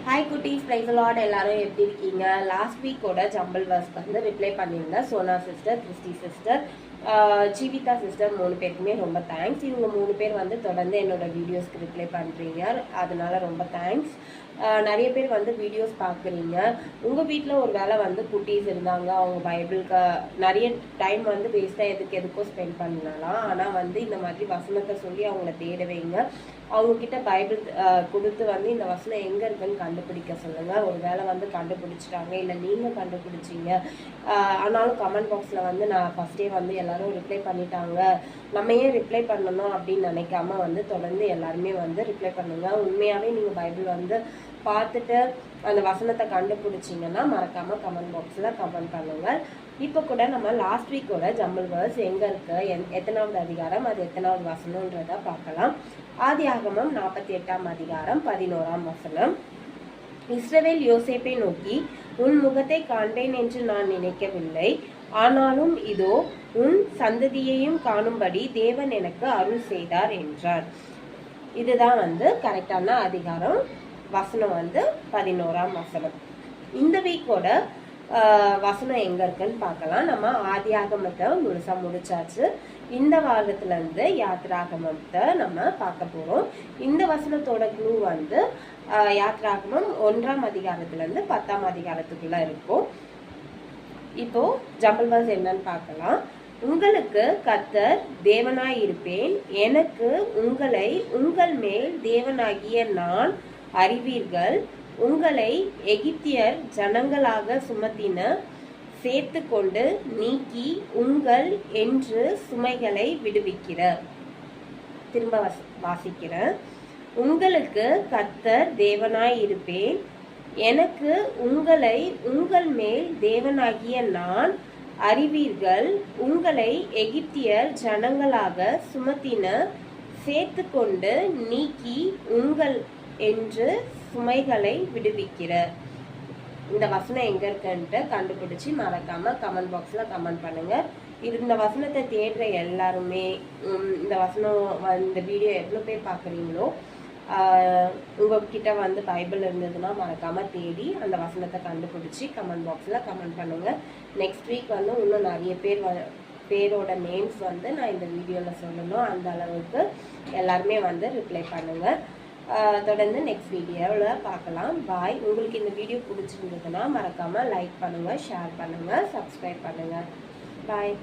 Hi குட்டீஸ், price Lord. எல்லாரும் எப்படி இருக்கீங்க? லாஸ்ட் வீக்கோட ஜம்பிள் வர்ஸ்க்கு வந்து ரிப்ளை பண்ணியிருந்தேன். Sona sister, Christy sister, Jeevitha sister 3 பேருக்குமே ரொம்ப தேங்க்ஸ். இவங்க 3 பேர் வந்து தொடர்ந்து என்னோட வீடியோஸ்க்கு ரிப்ளை பண்ணுறீங்க, அதனால ரொம்ப தேங்க்ஸ். நிறைய பேர் வந்து வீடியோஸ் பார்க்குறீங்க. உங்கள் வீட்டில் ஒரு வேளை வந்து குட்டீஸ் இருந்தாங்க, அவங்க பைபிளுக்கு நிறைய டைம் வந்து வேஸ்ட்டாக எதுக்கோ ஸ்பெண்ட் பண்ணலாம். ஆனால் வந்து இந்த மாதிரி வசனத்தை சொல்லி அவங்கள தேட வைங்க. அவங்கக்கிட்ட பைபிள் கொடுத்து வந்து இந்த வசனம் எங்கே இருக்குன்னு கண்டுபிடிக்க சொல்லுங்கள். ஒரு வேளை வந்து கண்டுபிடிச்சிட்டாங்க, இல்லை நீங்கள் கண்டுபிடிச்சிங்க, ஆனாலும் கமெண்ட் பாக்ஸில் வந்து நான் ஃபஸ்ட்டே வந்து எல்லோரும் ரிப்ளை பண்ணிட்டாங்க, நம்ம ஏன் ரிப்ளை பண்ணணும் அப்படின்னு நினைக்காம வந்து தொடர்ந்து எல்லாருமே வந்து ரிப்ளை பண்ணுங்கள். உண்மையாகவே நீங்கள் பைபிள் வந்து பார்த்துட்டு அந்த வசனத்தை கண்டுபிடிச்சிங்கன்னா மறக்காமல் கமெண்ட் பாக்ஸில் கமெண்ட் பண்ணுங்கள். இப்போ கூட நம்ம லாஸ்ட் வீக்கோட ஜம்பிள் வேர்ஸ் எங்கே இருக்கு, எத்தனாவது அதிகாரம், அது எத்தனாவது வசனன்றதை பார்க்கலாம். ஆதியாகமம் 48ஆம் அதிகாரம் 11ஆம் வசனம். இஸ்ரவேல் யோசேப்பை நோக்கி, உன் முகத்தை காண்பேன் என்று நான் நினைக்கவில்லை, ஆனாலும் இதோ உன் சந்ததியையும் காணும்படி தேவன் எனக்கு அருள் செய்தார் என்றார். இதுதான் வந்து கரெக்டான அதிகாரம். வசனம் வந்து 11ஆம் வசனம். இந்த வீக்கோட வசனம் எங்க இருக்குன்னு பார்க்கலாம். நம்ம ஆதியாகமத்தை முழுசா முடிச்சாச்சு. இந்த வாரத்துல இருந்து யாத்ராகமத்தை நம்ம பார்க்க போறோம். இந்த வசனத்தோட க்ளூ வந்து யாத்ராகமம் 1ஆம் அதிகாரத்துல இருந்து 10ஆம் அதிகாரத்துக்குள்ள இருக்கும். இப்போ ஜம்பிள் வேர்ஸ் என்னன்னு பார்க்கலாம். உங்களுக்கு கர்த்தர் தேவனாய் இருப்பேன், எனக்கு உங்களை உங்கள் மேல் தேவனாகிய நான் அறிவீர்கள், உங்களை எகிப்தியர் ஜனங்களாக சுமத்தின சேர்த்து கொண்டு நீக்கி உங்கள் என்று சுமைகளை விடுவிக்கிறார். திரும்ப வாசிக்கிறேன். உங்களுக்கு கர்த்தர் தேவனாய் இருப்பேன், எனக்கு உங்களை உங்கள் மேல் தேவனாகிய நான் அறிவீர்கள், உங்களை எகிப்தியர் ஜனங்களாக சுமத்தின சேர்த்து கொண்டு நீக்கி உங்கள் என்று சுமைகளை விடுவிக்கிறார். இந்த வசனம் எங்க இருக்குன்ட்டு கண்டுபிடிச்சி மறக்காம கமெண்ட் பாக்ஸ்ல கமெண்ட் பண்ணுங்க. இந்த வசனத்தை தேடுற எல்லாருமே இந்த வசனம் இந்த வீடியோ எவ்வளோ பேர் பார்க்குறீங்களோ உங்ககிட்ட வந்து பைபிள் இருந்ததுன்னா மறக்காம தேடி அந்த வசனத்தை கண்டுபிடிச்சி கமெண்ட் பாக்ஸில் கமெண்ட் பண்ணுங்க. நெக்ஸ்ட் வீக் வந்து இன்னும் நிறைய பேரோட நேம்ஸ் வந்து நான் இந்த வீடியோவில் சொல்லணும். அந்த அளவுக்கு எல்லாருமே வந்து ரிப்ளை பண்ணுங்க. தொடர்ந்து நெக்ஸ்ட் வீடியோவில் பார்க்கலாம். பாய். உங்களுக்கு இந்த வீடியோ பிடிச்சிருந்ததுன்னா மறக்காமல் லைக் பண்ணுங்கள், ஷேர் பண்ணுங்கள், சப்ஸ்கிரைப் பண்ணுங்கள். பாய்.